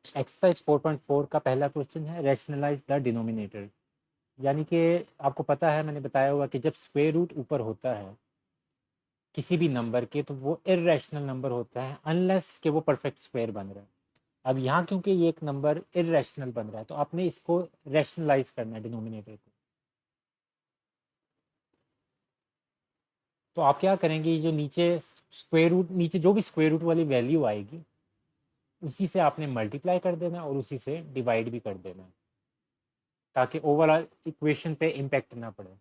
Exercise 4.4 का पहला question है, रैशनलाइज द डिनोमिनेटर। यानी कि आपको पता है, मैंने बताया होगा कि जब स्क्वायर रूट ऊपर होता है किसी भी नंबर के तो वो इर्रेशनल नंबर होता है अनलेस कि वो परफेक्ट स्क्वायर बन रहा है। अब यहाँ क्योंकि ये एक नंबर इर्रेशनल बन रहा है तो आपने इसको रैशनलाइज करना है डिनोमिनेटर को। तो आप क्या करेंगे, जो नीचे स्क्वायर रूट, नीचे जो भी स्क्वायर रूट वाली वैल्यू आएगी उसी से आपने मल्टीप्लाई कर देना और उसी से डिवाइड भी कर देना, ताकि ओवरऑल इक्वेशन पे इम्पेक्ट ना पड़े।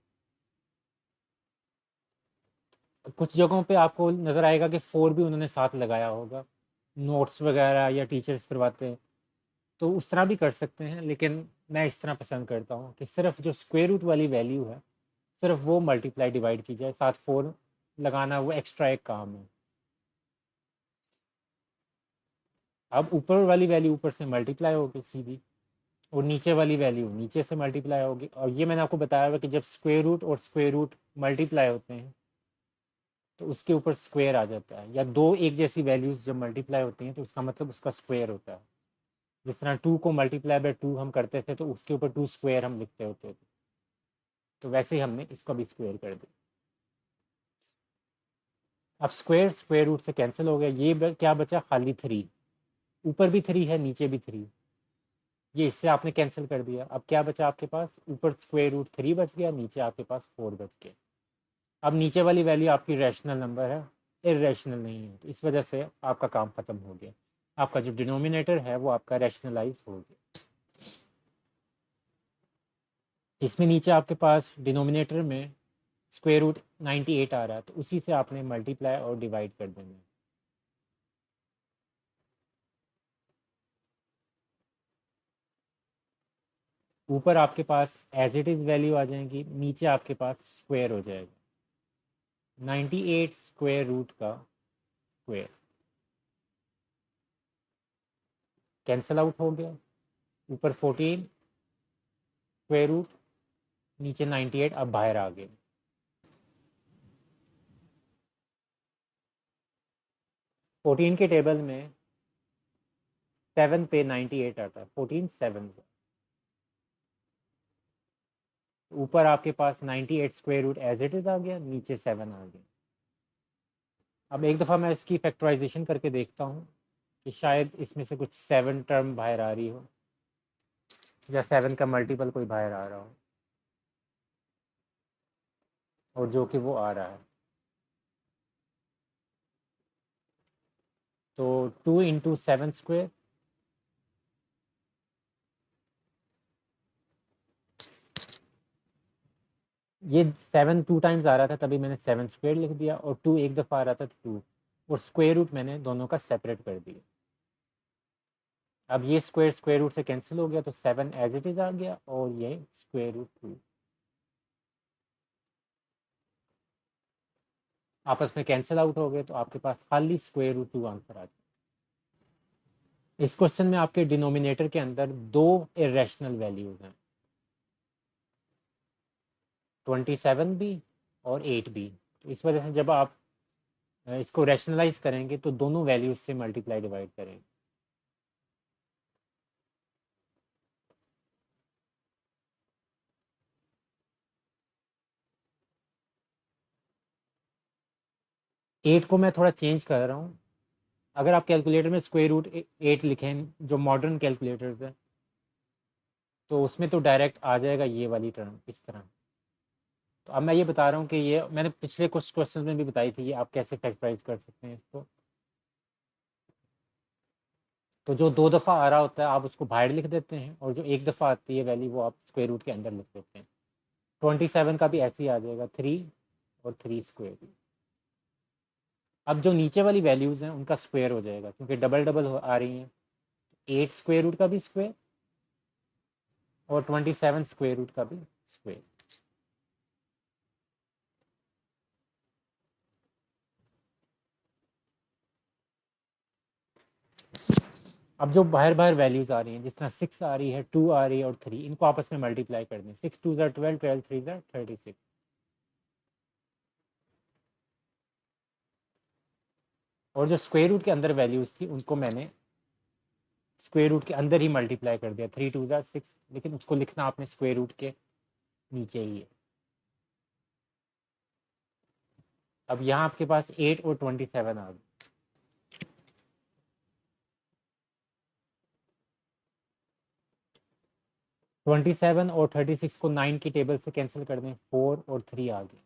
कुछ जगहों पे आपको नज़र आएगा कि 4 भी उन्होंने साथ लगाया होगा, नोट्स वगैरह या टीचर्स करवाते हैं, तो उस तरह भी कर सकते हैं, लेकिन मैं इस तरह पसंद करता हूँ कि सिर्फ जो स्क्वायर रूट वाली वैल्यू है सिर्फ वो मल्टीप्लाई डिवाइड की जाए, साथ 4 लगाना वो एक्स्ट्रा एक काम है। अब ऊपर वाली वैल्यू ऊपर से मल्टीप्लाई होगी सीधी, और नीचे वाली वैल्यू नीचे से मल्टीप्लाई होगी। और ये मैंने आपको बताया हुआ कि जब स्क्वायर रूट और स्क्वायर रूट मल्टीप्लाई होते हैं तो उसके ऊपर स्क्वायर आ जाता है, या दो एक जैसी वैल्यूज जब मल्टीप्लाई होती हैं तो उसका मतलब उसका स्क्वायर होता है। जिस तरह 2 को मल्टीप्लाई बाय 2 हम करते थे तो उसके ऊपर 2 स्क्वायर हम लिखते होते थे, तो वैसे ही हमने इसको भी स्क्वायर कर दिया। अब स्क्वायर स्क्वायर रूट से कैंसिल हो गया, क्या बचा, खाली 3। ऊपर भी 3 है, नीचे भी 3, ये इससे आपने कैंसिल कर दिया। अब क्या बचा आपके पास, ऊपर स्क्वायर रूट 3 बच गया, नीचे आपके पास 4 बच गया। अब नीचे वाली वैल्यू आपकी रैशनल नंबर है, इरेशनल नहीं है, तो इस वजह से आपका काम खत्म हो गया। आपका जो डिनोमिनेटर है वो आपका रैशनलाइज हो गया। इसमें नीचे आपके पास डिनोमिनेटर में स्क्वायर रूट 98 आ रहा है, तो उसी से आपने मल्टीप्लाई और डिवाइड कर देना है। ऊपर आपके पास एज इट इज़ वैल्यू आ जाएंगी, नीचे आपके पास स्क्वायर हो जाएगा 98 स्क्वायर रूट का स्क्वायर, कैंसल आउट हो गया। ऊपर 14 स्क्वायर रूट, नीचे 98, अब बाहर आ गए। 14 के टेबल में 7 पे 98 आता है, 14 7 से ऊपर आपके पास 98 square root as it is आ गया, नीचे 7 आ गया। अब एक दफ़ा मैं इसकी फैक्टराइजेशन करके देखता हूँ कि शायद इसमें से कुछ 7 टर्म बाहर आ रही हो, या 7 का मल्टीपल कोई बाहर आ रहा हो, और जो कि वो आ रहा है। तो 2 इंटू 7 स्क्वायर, ये 7 2 टाइम्स आ रहा था तभी मैंने 7 स्क्वायर लिख दिया, और 2 एक दफ़ा आ रहा था तो 2, और स्क्वायर रूट मैंने दोनों का सेपरेट कर दिया। अब ये स्क्वायर स्क्वायर रूट से कैंसिल हो गया, तो 7 एज इट इज़ आ गया, और ये स्क्वायर रूट 2 आपस में कैंसिल आउट हो गए, तो आपके पास खाली स्क्वायर रूट 2 आंसर आ जाए। इस क्वेश्चन में आपके डिनोमिनेटर के अंदर दो इरेशनल वैल्यूज हैं, 27 भी और 8 भी। तो इस वजह से जब आप इसको रैशनलाइज करेंगे तो दोनों वैल्यूज से मल्टीप्लाई डिवाइड करेंगे। एट को मैं थोड़ा चेंज कर रहा हूँ। अगर आप कैलकुलेटर में स्क्वायर रूट 8 लिखें, जो मॉडर्न कैलकुलेटर्स है, तो उसमें तो डायरेक्ट आ जाएगा ये वाली टर्म इस तरह। तो अब मैं ये बता रहा हूँ कि ये मैंने पिछले कुछ क्वेश्चन में भी बताई थी, ये आप कैसे फैक्टराइज कर सकते हैं इसको। तो जो 2 दफ़ा आ रहा होता है आप उसको बाहर लिख देते हैं, और जो एक दफ़ा आती है वैल्यू वो आप स्क्वायर रूट के अंदर लिख देते हैं। 27 का भी ऐसे ही आ जाएगा, 3 और 3 स्क्वायर। अब जो नीचे वाली वैल्यूज़ हैं उनका स्क्वायर हो जाएगा, क्योंकि डबल डबल आ रही हैं। 8 स्क्वायर रूट का भी स्क्वायर, और 27 स्क्वायर रूट का भी स्क्वायर। अब जो बाहर बाहर वैल्यूज आ रही हैं, जिस तरह 6 आ रही है, 2 आ रही है और 3, इनको आपस में मल्टीप्लाई कर दें। 6 2 ज़ा 12, 12 3 ज़ा 36। और जो स्क्वायर रूट के अंदर वैल्यूज थी उनको मैंने स्क्वायर रूट के अंदर ही मल्टीप्लाई कर दिया, 3 2 6, लेकिन उसको लिखना आपने स्क्वायर रूट के नीचे ही है। अब यहाँ आपके पास 8 और 27 आ गए। 27 और 36 को 9 की टेबल से कैंसिल कर दें, 4 और 3 आ गए,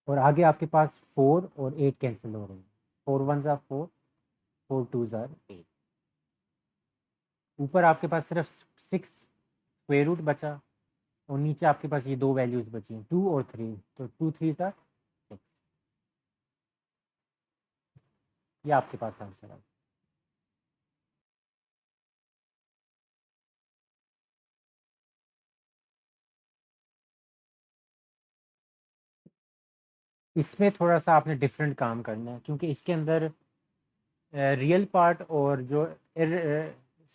और आगे आपके पास 4 और 8 कैंसिल हो रहे हैं, 4 1 ज़ा 4, 4 2 ज़ा 8। ऊपर आपके पास सिर्फ 6 स्क्वायर रूट बचा, और नीचे आपके पास ये दो वैल्यूज बची हैं, 2 और 3, तो 2 3 ज़ा 6। ये आपके पास आंसर है। इसमें थोड़ा सा आपने डिफरेंट काम करना है, क्योंकि इसके अंदर रियल पार्ट और जो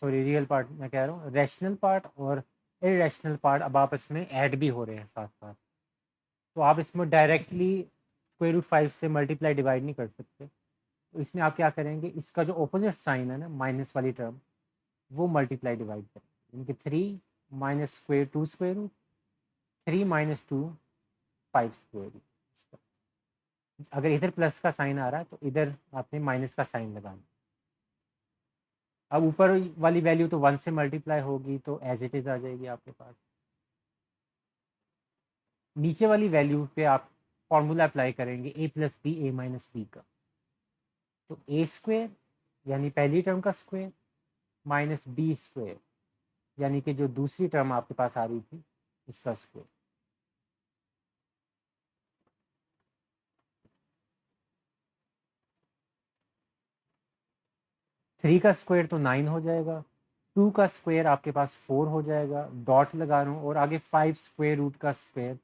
रियल पार्ट मैं कह रहा हूँ, रैशनल पार्ट और इरेशनल पार्ट अब आपस में ऐड भी हो रहे हैं साथ साथ। तो आप इसमें डायरेक्टली स्क्वायर रूट 5 से मल्टीप्लाई डिवाइड नहीं कर सकते। तो इसमें आप क्या करेंगे, इसका जो ऑपोजिट साइन है ना, माइनस वाली टर्म, वो मल्टीप्लाई डिवाइड करेंगे, यानी कि 3 minus square 2 square root, 3 minus 2 5 square root. अगर इधर प्लस का साइन आ रहा है तो इधर आपने माइनस का साइन लगाना। अब ऊपर वाली वैल्यू तो 1 से मल्टीप्लाई होगी, तो एज इट इज आ जाएगी आपके पास। नीचे वाली वैल्यू पे आप फॉर्मूला अप्लाई करेंगे ए प्लस बी ए माइनस बी का, तो ए स्क्वायर यानी पहली टर्म का स्क्वायर माइनस बी स्क्वायर यानी कि जो दूसरी टर्म आपके पास आ रही थी उसका स्क्वायर। थ्री का स्क्वायर तो 9 हो जाएगा, 2 का स्क्वायर आपके पास 4 हो जाएगा, डॉट लगा रहा हूँ, और आगे 5 स्क्वायर रूट का स्क्वायर,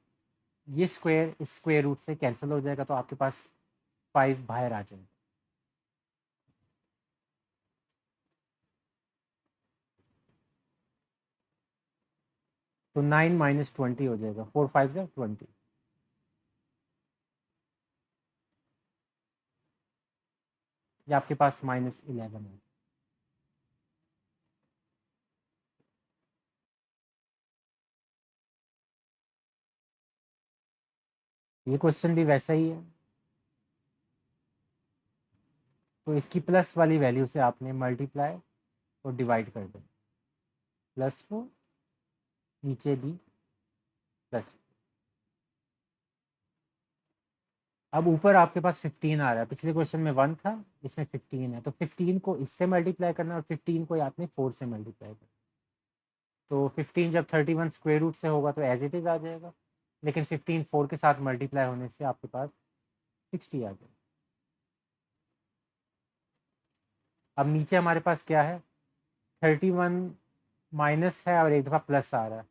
ये स्क्वायर इस स्क्वायर रूट से कैंसिल हो जाएगा, तो आपके पास 5 बाहर आ जाएगा। तो 9 माइनस 20 हो जाएगा, 4 5 ज़ा 20। ये आपके पास -11 है। ये क्वेश्चन भी वैसा ही है, तो इसकी प्लस वाली वैल्यू से आपने मल्टीप्लाई और डिवाइड कर दें, +4 नीचे भी प्लस। अब ऊपर आपके पास 15 आ रहा है, पिछले क्वेश्चन में 1 था, इसमें 15 है, तो 15 को इससे मल्टीप्लाई करना और 15 को आपने 4 से मल्टीप्लाई करना। तो 15 जब 31 स्क्वायर रूट से होगा तो एज इट इज आ जाएगा, लेकिन 15 4 के साथ मल्टीप्लाई होने से आपके पास 60 आ जाएगा। अब नीचे हमारे पास क्या है, 31 माइनस है और एक दफ़ा प्लस आ रहा है,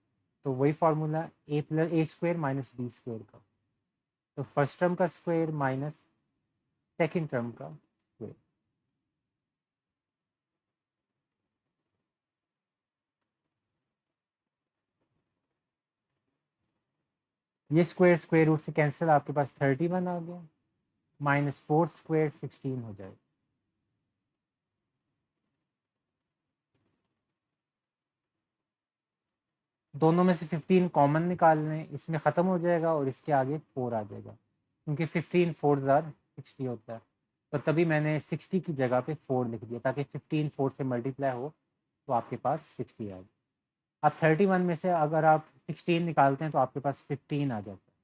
तो वही फार्मूला ए प्लस ए स्क्वायर माइनस बी स्क्वायर का, तो फर्स्ट टर्म का स्क्वायर माइनस सेकेंड टर्म का स्क्वायर। ये स्क्वायर स्क्वायर रूट से कैंसिल, आपके पास 31 आ गया, -4 स्क्वायर 16 हो जाएगा। दोनों में से 15 कॉमन निकाल लें, इसमें ख़त्म हो जाएगा और इसके आगे 4 आ जाएगा, क्योंकि 15 4 ज़ार 60 होता है, तो तभी मैंने 60 की जगह पे 4 लिख दिया, ताकि 15 4 से मल्टीप्लाई हो तो आपके पास 60 आ जाए। अब 31 में से अगर आप 16 निकालते हैं तो आपके पास 15 आ जाता है,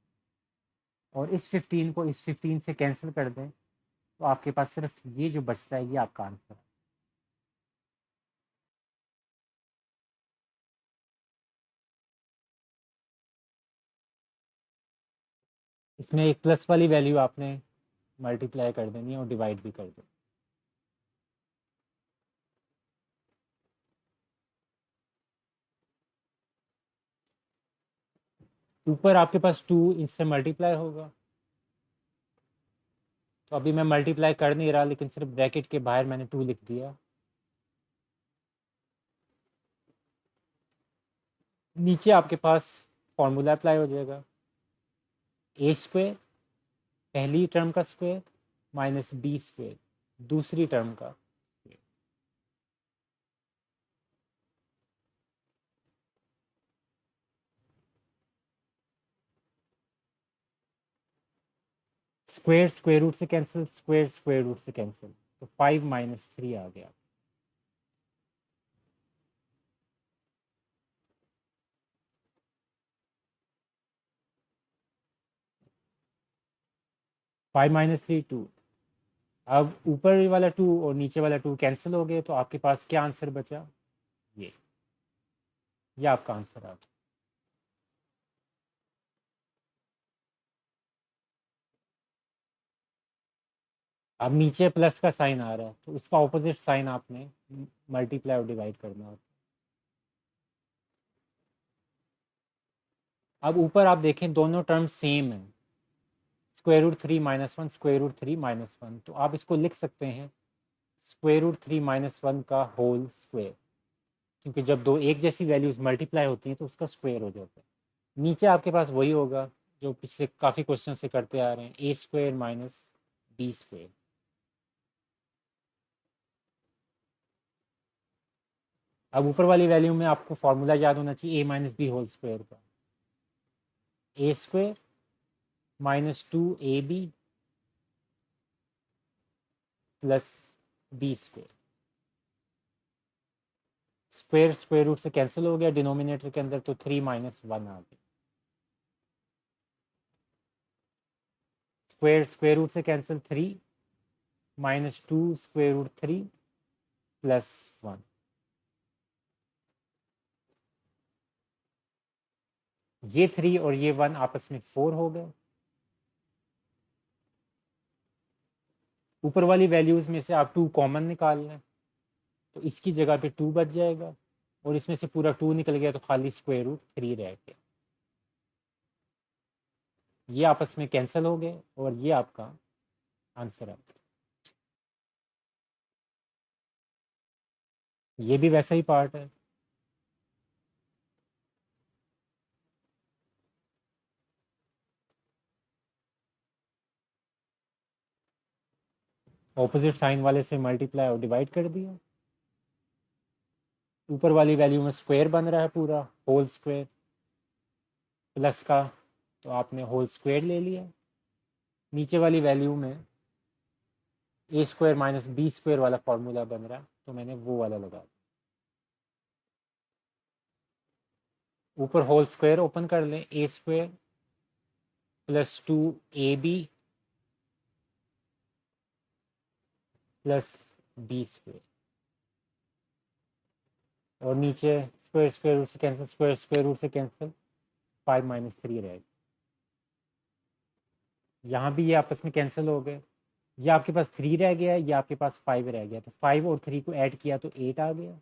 और इस 15 को इस 15 से कैंसिल कर दें तो आपके पास सिर्फ ये जो बचता है ये आपका आंसर है। इसमें एक प्लस वाली वैल्यू आपने मल्टीप्लाई कर देनी है और डिवाइड भी कर दें। ऊपर आपके पास 2 इससे मल्टीप्लाई होगा, तो अभी मैं मल्टीप्लाई कर नहीं रहा, लेकिन सिर्फ ब्रैकेट के बाहर मैंने 2 लिख दिया। नीचे आपके पास फॉर्मूला अप्लाई हो जाएगा, ए स्क्वायर पहली टर्म का स्क्वायर माइनस बी स्क्वायर दूसरी टर्म का, स्क्वायर स्क्वायर रूट से कैंसिल, स्क्वायर स्क्वायर रूट से कैंसिल, तो 5 माइनस 3 आ गया। Five minus 3 2। अब ऊपर वाला 2 और नीचे वाला 2 कैंसिल हो गए, तो आपके पास क्या आंसर बचा? ये आपका आंसर आ गया। अब नीचे प्लस का साइन आ रहा है, तो उसका ऑपोजिट साइन आपने मल्टीप्लाई और डिवाइड करना होता है। अब ऊपर आप देखें दोनों टर्म सेम है, square root 3 minus 1, square root 3 minus 1, तो आप इसको लिख सकते हैं स्क्वायर रूट 3 माइनस 1 का होल स्क्वायर, क्योंकि जब दो एक जैसी वैल्यूज मल्टीप्लाई होती हैं तो उसका स्क्वायर हो जाता है। नीचे आपके पास वही होगा जो पिछले काफ़ी क्वेश्चन से करते आ रहे हैं, ए स्क्वायर माइनस बी स्क्वायर। अब ऊपर वाली वैल्यू में आपको फॉर्मूला याद होना चाहिए A minus B whole square का, A square minus 2ab plus B square. Square square root से कैंसिल हो गया डिनोमिनेटर के अंदर, तो 3 माइनस 1 आ गया। स्क्वायर स्क्वायर रूट से cancel, 3 minus 2 square root 3 plus 1। ये 3 और ये 1 आपस में 4 हो गए। ऊपर वाली वैल्यूज में से आप 2 कॉमन निकाल लें, तो इसकी जगह पे 2 बच जाएगा, और इसमें से पूरा 2 निकल गया तो खाली स्क्वायर रूट 3 रह गया। ये आपस में कैंसिल हो गए और ये आपका आंसर है। ये भी वैसा ही पार्ट है। ऑपोजिट साइन वाले से मल्टीप्लाई और डिवाइड कर दिया। ऊपर वाली वैल्यू में स्क्वायर बन रहा है पूरा होल स्क्वायर प्लस का, तो आपने होल स्क्वायर ले लिया। नीचे वाली वैल्यू में ए स्क्वायर माइनस बी स्क्वायर वाला फॉर्मूला बन रहा है, तो मैंने वो वाला लगा दिया। ऊपर होल स्क्वायर ओपन कर लें, A square plus 2ab plus B square, और नीचे स्क्वायर स्क्वायर रूट से कैंसिल, स्क्वायर स्क्वायर रूट से कैंसिल, 5 माइनस 3 रहेगा। यहाँ भी ये आपस में कैंसिल हो गए। ये आपके पास 3 रह गया, ये आपके पास 5 रह गया, तो 5 और 3 को ऐड किया तो 8 आ गया।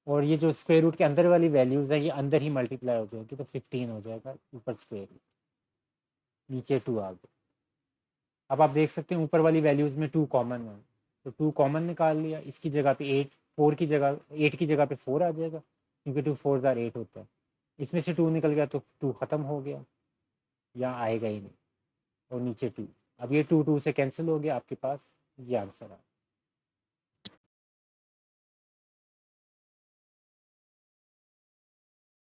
और ये जो स्क्वायर रूट के अंदर वाली वैल्यूज है ये अंदर ही मल्टीप्लाई हो जाएगी, तो 15 हो जाएगा ऊपर स्क्वायर रूट, नीचे 2 आ गया। अब आप देख सकते हैं ऊपर वाली वैल्यूज में 2 कॉमन है, तो 2 कॉमन निकाल लिया, इसकी जगह पे 8, 4 की जगह 8 की जगह पे 4 आ जाएगा, क्योंकि 2 4 जार 8 होता है। इसमें से 2 निकल गया तो 2 ख़त्म हो गया, यहाँ आएगा ही नहीं, और नीचे 2। अब ये 2 2 से कैंसिल हो गया, आपके पास ये आंसर आ